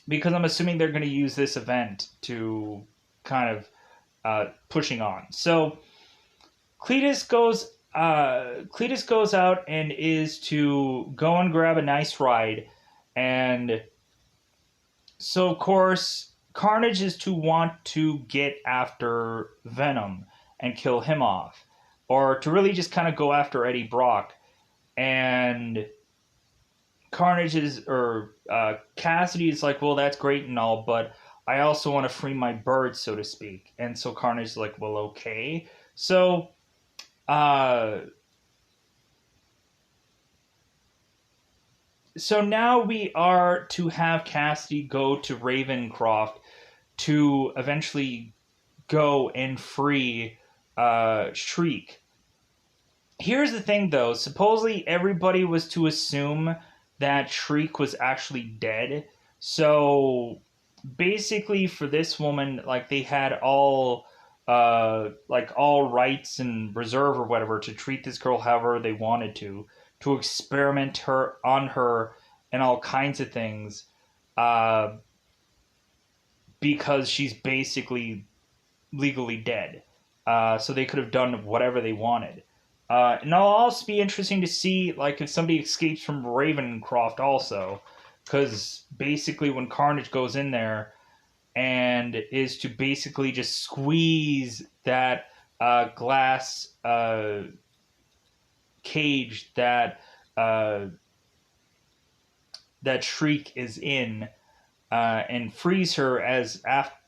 because I'm assuming they're going to use this event to kind of pushing on. So Cletus goes out and is to go and grab a nice ride, and so of course Carnage is to want to get after Venom and kill him off, or to really just kind of go after Eddie Brock. And Carnage is, or Cassidy is like, well, that's great and all, but I also want to free my bird, so to speak. And so Carnage is like, well, okay. So, uh, so now we are to have Cassidy go to Ravencroft to eventually go and free Shriek. Here's the thing, though. Supposedly, everybody was to assume that Shriek was actually dead. So basically, for this woman, like they had all rights and reserve or whatever to treat this girl however they wanted to experiment her on her and all kinds of things, uh, because she's basically legally dead. So they could have done whatever they wanted. And it'll also be interesting to see, like, if somebody escapes from Ravencroft also, because basically when Carnage goes in there and is to basically just squeeze that glass cage uh, that Shriek is in, and frees her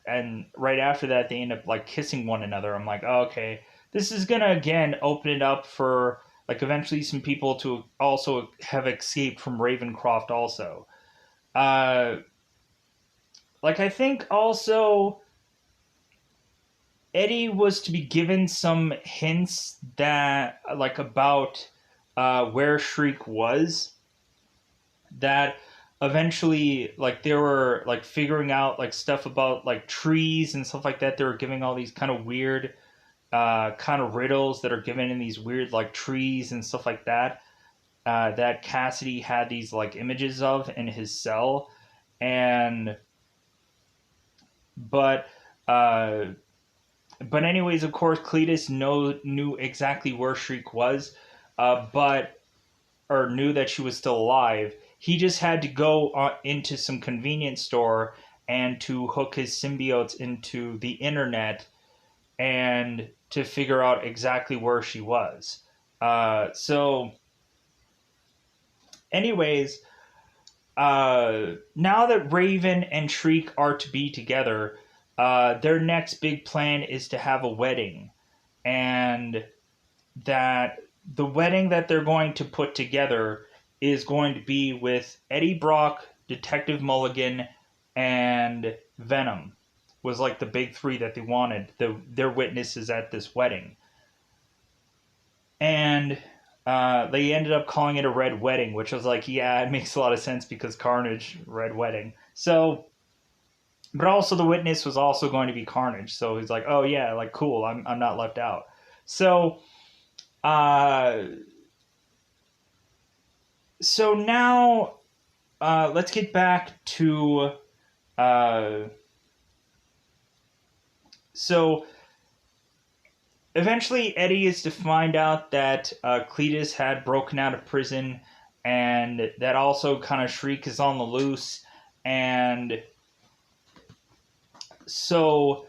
and right after that they end up like kissing one another. I'm like, oh, okay, this is gonna again open it up for like eventually some people to also have escaped from Ravencroft also. Uh, like I think also Eddie was to be given some hints that like about where Shriek was, that eventually like they were like figuring out like stuff about like trees and stuff like that. They were giving all these kind of weird kind of riddles that are given in these weird like trees and stuff like that, that Cassidy had these like images of in his cell. And but uh but anyways, of course Cletus knew exactly where Shriek was, but or knew that she was still alive. He just had to go into some convenience store and to hook his symbiotes into the internet and to figure out exactly where she was. So, anyways, now that Raven and Shriek are to be together, their next big plan is to have a wedding. And that the wedding that they're going to put together is going to be with Eddie Brock, Detective Mulligan, and Venom. Was like the big three that they wanted. Their witnesses at this wedding, and they ended up calling it a red wedding, which was like, yeah, it makes a lot of sense because Carnage, red wedding. So, but also the witness was also going to be Carnage. So he's like, oh yeah, like cool, I'm not left out. So, uh, so now let's get back to uh, so eventually Eddie is to find out that Cletus had broken out of prison, and that also kind of Shriek is on the loose, and so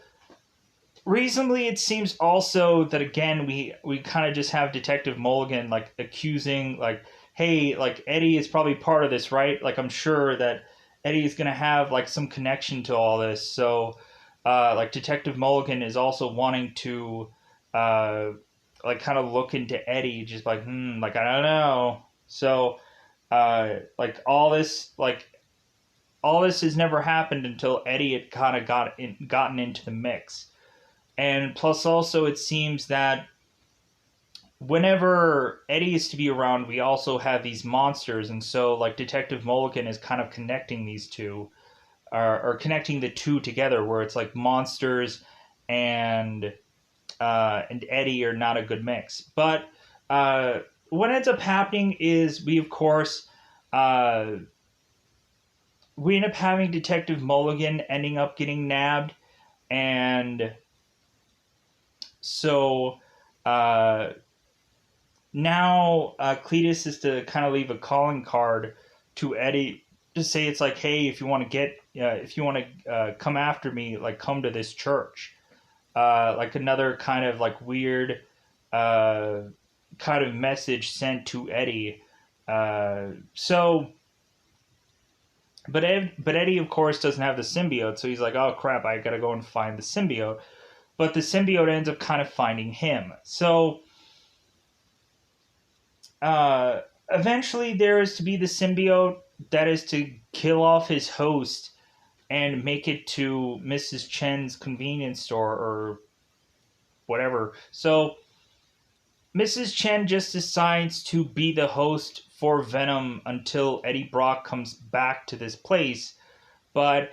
reasonably it seems also that again we kind of just have Detective Mulligan like accusing like, hey, like Eddie is probably part of this, right? Like I'm sure that Eddie is going to have like some connection to all this. So like Detective Mulligan is also wanting to uh like kind of look into Eddie, just like like I don't know. So like all this has never happened until Eddie had kind of gotten into the mix. And plus, also, it seems that whenever Eddie is to be around, we also have these monsters. And so, like, Detective Mulligan is kind of connecting these two, or connecting the two together, where it's like monsters and Eddie are not a good mix. But what ends up happening is uh, we end up having Detective Mulligan ending up getting nabbed, and so uh, now Cletus is to kind of leave a calling card to Eddie to say it's like, hey, if you want to come after me, like come to this church. Like another kind of like weird uh, kind of message sent to Eddie. So, but Eddie of course doesn't have the symbiote, so he's like, oh crap, I gotta go and find the symbiote. But the symbiote ends up kind of finding him. So uh, eventually there is to be the symbiote that is to kill off his host and make it to Mrs. Chen's convenience store or whatever. So Mrs. Chen just decides to be the host for Venom until Eddie Brock comes back to this place. But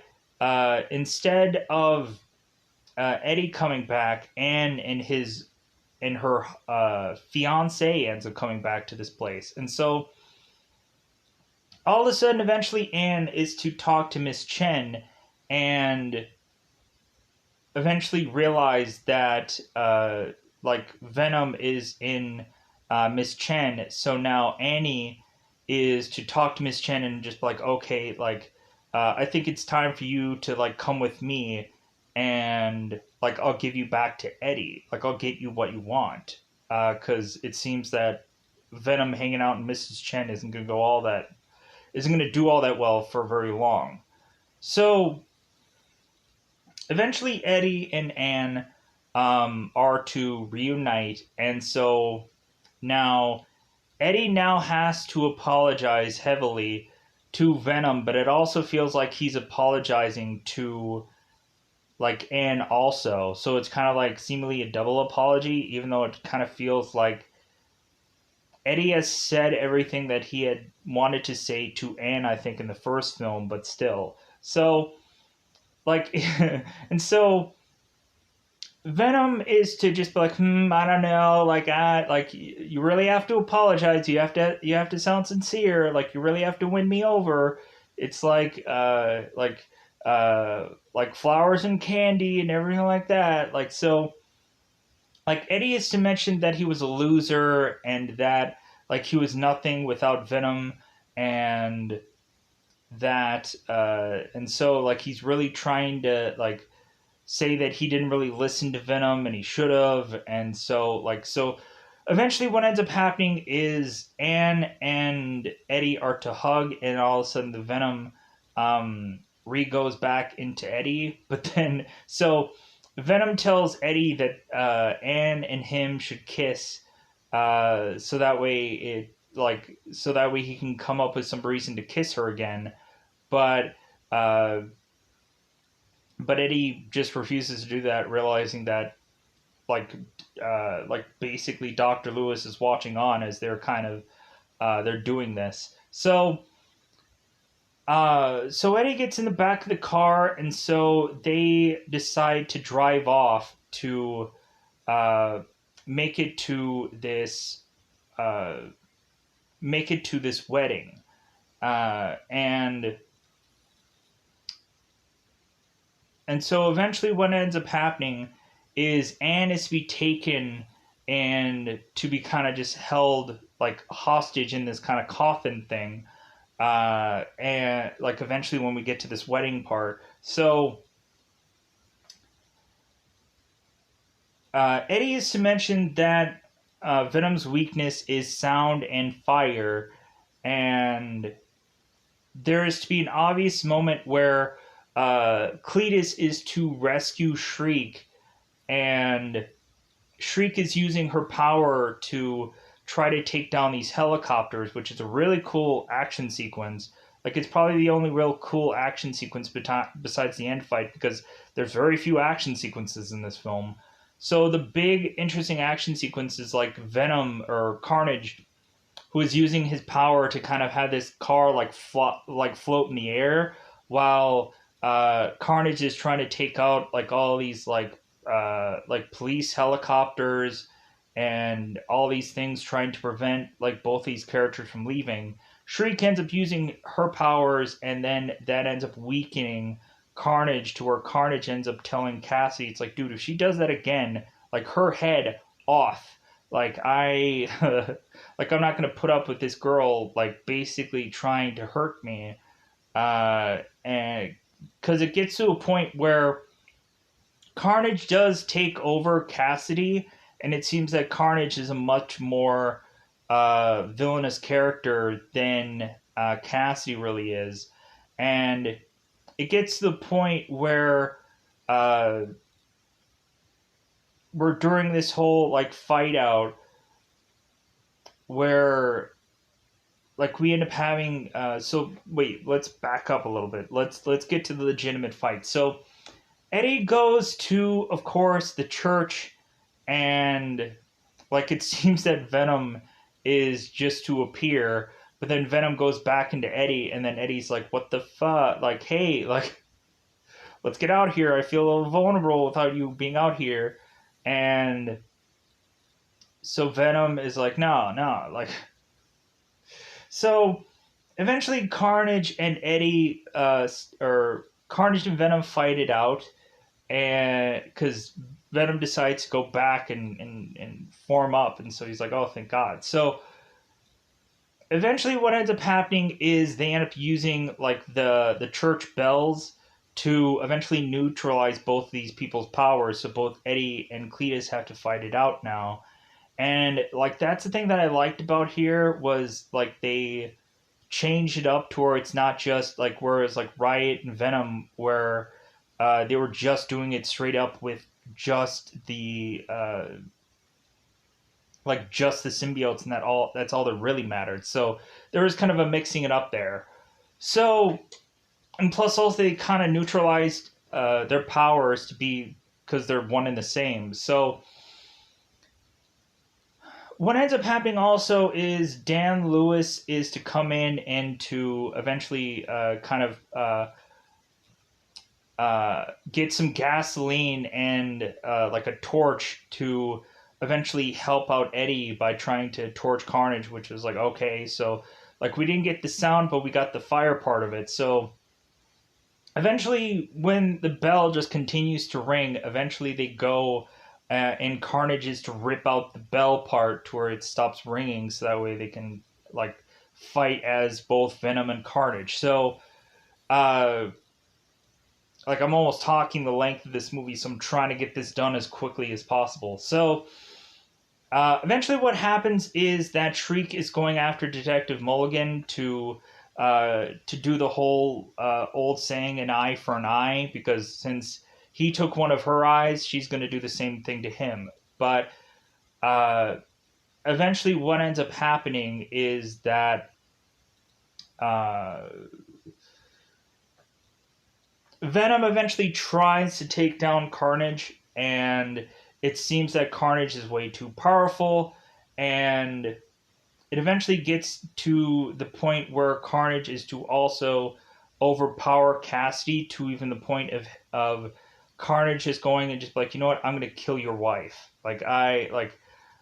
instead of Eddie coming back, Anne and her fiance ends up coming back to this place, and so all of a sudden, eventually, Anne is to talk to Miss Chen, and eventually realize that like Venom is in Miss Chen. So now Annie is to talk to Miss Chen and just like, okay, like I think it's time for you to like come with me, and like I'll give you back to Eddie. Like I'll get you what you want, because it seems that Venom hanging out in Mrs. Chen isn't gonna do all that well for very long. So eventually Eddie and Anne are to reunite, and so now Eddie now has to apologize heavily to Venom, but it also feels like he's apologizing to like Anne also. So it's kind of like seemingly a double apology, even though it kind of feels like Eddie has said everything that he had wanted to say to Anne, I think, in the first film, but still. So like and so Venom is to just be like, I don't know, like you really have to apologize. You have to sound sincere. Like you really have to win me over. It's like flowers and candy and everything like that. Like so, like Eddie is to mention that he was a loser and that like he was nothing without Venom, and and so like he's really trying to like say that he didn't really listen to Venom and he should have. And so eventually what ends up happening is Anne and Eddie are to hug, and all of a sudden the Venom re goes back into Eddie. But then so Venom tells Eddie that Anne and him should kiss, so that way so that way he can come up with some reason to kiss her again. But uh, but Eddie just refuses to do that, realizing that like basically Dr. Lewis is watching on as they're kind of they're doing this. So Eddie gets in the back of the car, and so they decide to drive off to uh, make it to this uh, make it to this wedding, and so eventually what ends up happening is Anne is to be taken and to be kind of just held like hostage in this kind of coffin thing, and like eventually when we get to this wedding part. So Eddie is to mention that Venom's weakness is sound and fire, and there is to be an obvious moment where Cletus is to rescue Shriek, and Shriek is using her power to try to take down these helicopters, which is a really cool action sequence. Like, it's probably the only real cool action sequence besides the end fight, because there's very few action sequences in this film. So the big interesting action sequence is like Venom or Carnage, who is using his power to kind of have this car like float in the air, while Carnage is trying to take out like all these like police helicopters and all these things, trying to prevent like both these characters from leaving. Shriek ends up using her powers, and then that ends up weakening Carnage to where Carnage ends up telling Cassie, it's like, dude, if she does that again, like her head off. Like I like I'm not gonna put up with this girl like basically trying to hurt me. And because it gets to a point where Carnage does take over Cassidy, and it seems that Carnage is a much more villainous character than Cassidy really is, and it gets to the point where uh, we're during this whole like fight out where like we end up having so wait, let's back up a little bit. Let's get to the legitimate fight. So Eddie goes to, of course, the church, and like it seems that Venom is just to appear, but then Venom goes back into Eddie, and then Eddie's like, "What the fuck? Like, hey, like, let's get out here. I feel a little vulnerable without you being out here." And so Venom is like, "No, no, like." So eventually, Carnage and Eddie, or Carnage and Venom fight it out, and because Venom decides to go back and form up, and so he's like, "Oh, thank God." So eventually, what ends up happening is they end up using like the church bells to eventually neutralize both these people's powers. So both Eddie and Cletus have to fight it out now, and like that's the thing that I liked about here was like they changed it up to where it's not just like whereas like Riot and Venom where they were just doing it straight up with just the just the symbiotes, and that's all that really mattered. So there was kind of a mixing it up there. So and plus also they kind of neutralized their powers to be because they're one and the same. So what ends up happening also is Dan Lewis is to come in and to eventually get some gasoline and like a torch to eventually help out Eddie by trying to torch Carnage, which was like, okay, so like we didn't get the sound, but we got the fire part of it. So eventually, when the bell just continues to ring, eventually they go and Carnage is to rip out the bell part to where it stops ringing, so that way they can like fight as both Venom and Carnage. So, like I'm almost talking the length of this movie, so I'm trying to get this done as quickly as possible. So, eventually, what happens is that Shriek is going after Detective Mulligan to do the whole old saying, an eye for an eye, because since he took one of her eyes, she's going to do the same thing to him. But eventually what ends up happening is that uh, Venom eventually tries to take down Carnage, and it seems that Carnage is way too powerful, and it eventually gets to the point where Carnage is to also overpower Cassidy to even the point of Carnage is going and just like, you know what, I'm gonna kill your wife. Like I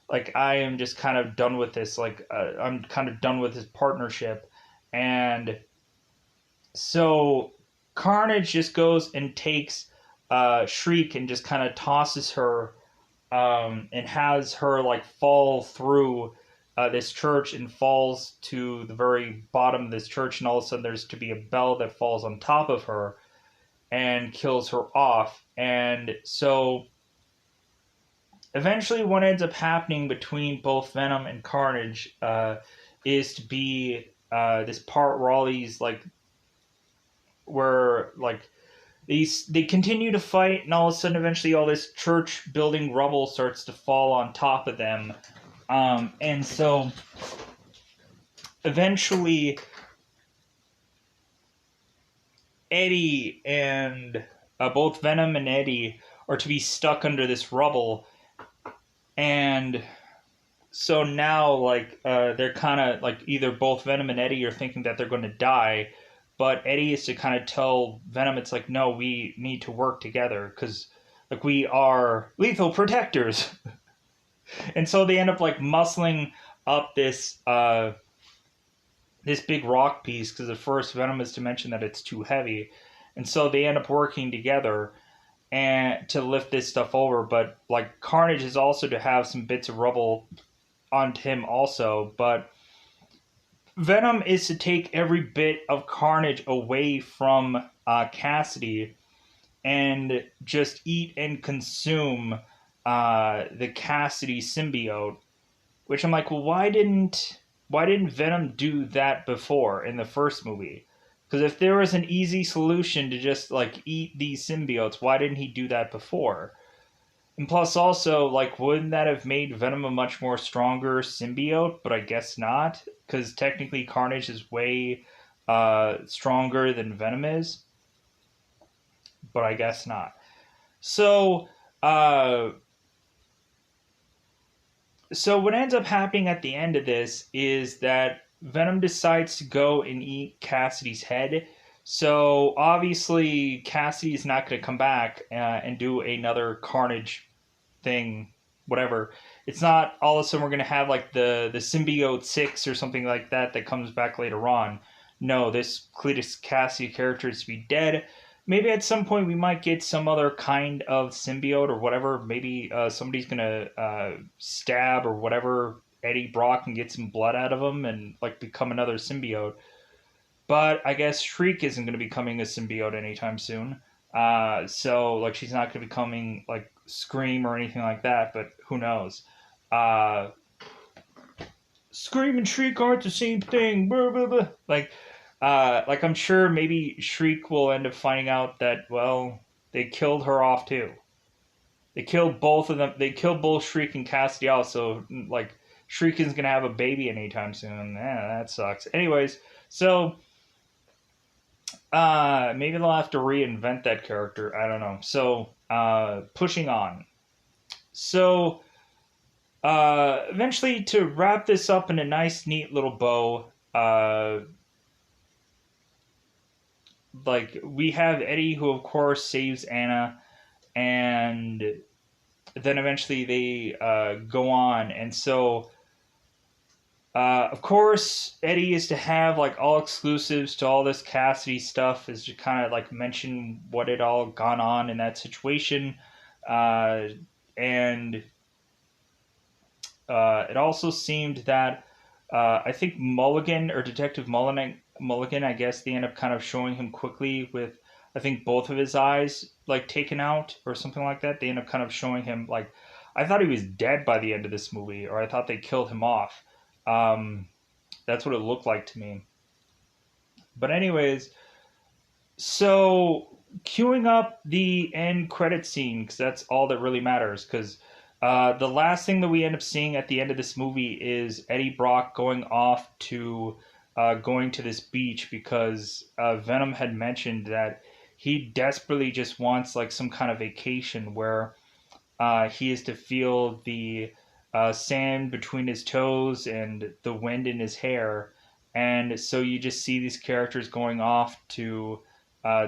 am just kind of done with this. Like I'm kind of done with this partnership, and so Carnage just goes and takes Shriek and just kind of tosses her and has her like fall through this church and falls to the very bottom of this church, and all of a sudden there's to be a bell that falls on top of her and kills her off. And so eventually, what ends up happening between both Venom and Carnage is to be this part where all these like where like they continue to fight, and all of a sudden, eventually, all this church building rubble starts to fall on top of them, and so eventually, Eddie and both Venom and Eddie are to be stuck under this rubble, and so now they're kind of like either both Venom and Eddie are thinking that they're going to die, but Eddie is to kind of tell Venom it's like, no, we need to work together because like we are lethal protectors. And so they end up like muscling up this big rock piece because at first Venom is to mention that it's too heavy, and so they end up working together and to lift this stuff over. But like Carnage is also to have some bits of rubble onto him also, but Venom is to take every bit of Carnage away from Cassidy and just eat and consume the Cassidy symbiote. Which I'm like, well, why didn't Venom do that before in the first movie? Because if there was an easy solution to just like eat these symbiotes, why didn't he do that before? And plus, also, like, wouldn't that have made Venom a much more stronger symbiote? But I guess not, because technically Carnage is way stronger than Venom is. But I guess not. So, uh, so what ends up happening at the end of this is that Venom decides to go and eat Cassidy's head. So obviously Cassidy's not going to come back and do another Carnage thing, whatever. It's not all of a sudden we're gonna have like the symbiote 6 or something like that that comes back later on. No, this Cletus Cassidy character is to be dead. Maybe at some point we might get some other kind of symbiote or whatever. Maybe somebody's gonna stab or whatever Eddie Brock and get some blood out of him and like become another symbiote. But I guess Shriek isn't going to be becoming a symbiote anytime soon. So like she's not going to be becoming like Scream or anything like that. But who knows? Uh, Scream and Shriek aren't the same thing. Blah, blah, blah. Like I'm sure maybe Shriek will end up finding out that well they killed her off too. They killed both of them. They killed both Shriek and Cassidy off. So like Shriek isn't going to have a baby anytime soon. That sucks. Anyways, so maybe they'll have to reinvent that character. I don't know. So, pushing on. So, eventually, to wrap this up in a nice, neat little bow, like we have Eddie, who of course saves Anna, and then eventually they go on, and so. Of course, Eddie is to have like all exclusives to all this Cassidy stuff, is to kind of like mention what had all gone on in that situation, uh, and it also seemed that I think Mulligan or Detective Mulligan, I guess they end up kind of showing him quickly with I think both of his eyes like taken out or something like that. They end up kind of showing him like I thought he was dead by the end of this movie, or I thought they killed him off. Um, that's what it looked like to me. But anyways, so queuing up the end credit scene because that's all that really matters. Because The last thing that we end up seeing at the end of this movie is Eddie Brock going to this beach because Venom had mentioned that he desperately just wants like some kind of vacation where he is to feel the sand between his toes and the wind in his hair. And so you just see these characters going off to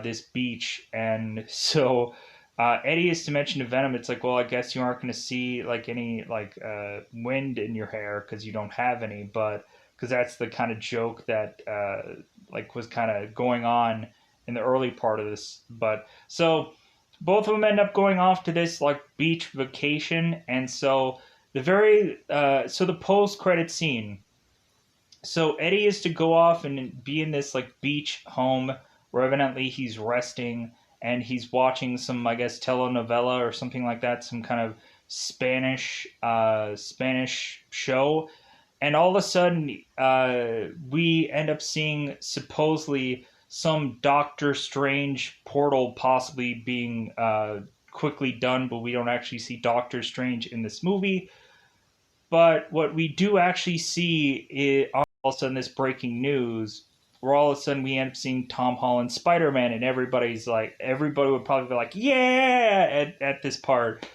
this beach. And so Eddie is to mention to Venom, it's like, well, I guess you aren't going to see like any like wind in your hair because you don't have any. But because that's the kind of joke that like was kind of going on in the early part of this. But so both of them end up going off to this like beach vacation, and so the post credit scene. So Eddie is to go off and be in this like beach home where evidently he's resting and he's watching some, I guess, telenovela or something like that, some kind of Spanish show, and all of a sudden we end up seeing supposedly some Doctor Strange portal possibly being quickly done, but we don't actually see Doctor Strange in this movie. But what we do actually see is all of a sudden this breaking news, where all of a sudden we end up seeing Tom Holland Spider Man, and everybody would probably be like, yeah, at this part,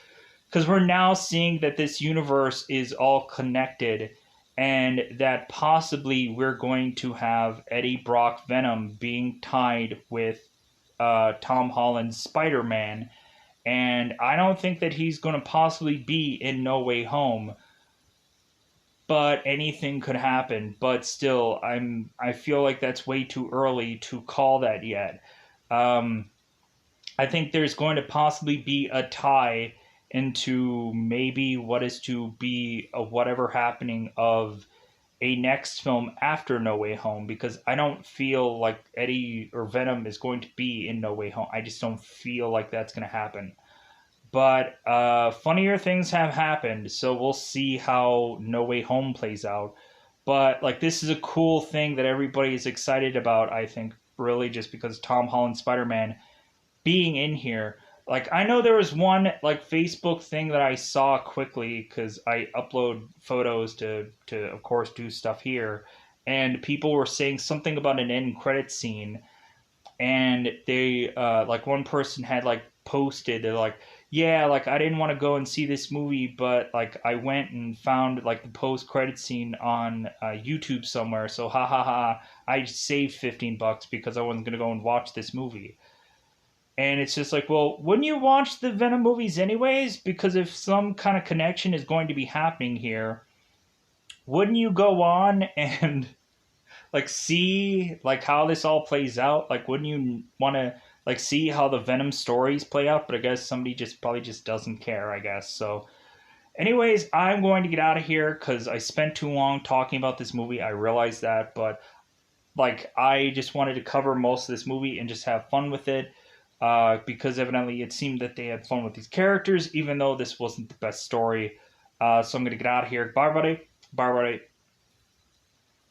because we're now seeing that this universe is all connected and that possibly we're going to have Eddie Brock Venom being tied with Tom Holland's Spider Man. And I don't think that he's going to possibly be in No Way Home, but anything could happen. But still, I feel like that's way too early to call that yet. Um, I think there's going to possibly be a tie into maybe what is to be a whatever happening of a next film after No Way Home, because I don't feel like Eddie or Venom is going to be in No Way Home. I just don't feel like that's going to happen. But funnier things have happened, so we'll see how No Way Home plays out. But like this is a cool thing that everybody is excited about, I think, really just because Tom Holland Spider Man being in here. Like I know there was one like Facebook thing that I saw quickly because I upload photos to of course do stuff here, and people were saying something about an end credit scene, and they like one person had like posted they're like, yeah, like I didn't want to go and see this movie, but like I went and found like the post credit scene on YouTube somewhere, so ha ha ha, I saved $15 because I wasn't gonna go and watch this movie. And it's just like, well, wouldn't you watch the Venom movies anyways? Because if some kind of connection is going to be happening here, wouldn't you go on and like see like how this all plays out? Like, wouldn't you want to like see how the Venom stories play out? But I guess somebody just probably just doesn't care, I guess. So, anyways, I'm going to get out of here because I spent too long talking about this movie. I realize that, but like I just wanted to cover most of this movie and just have fun with it. Because evidently it seemed that they had fun with these characters, even though this wasn't the best story. So I'm going to get out of here. Bye, buddy. Bye, buddy.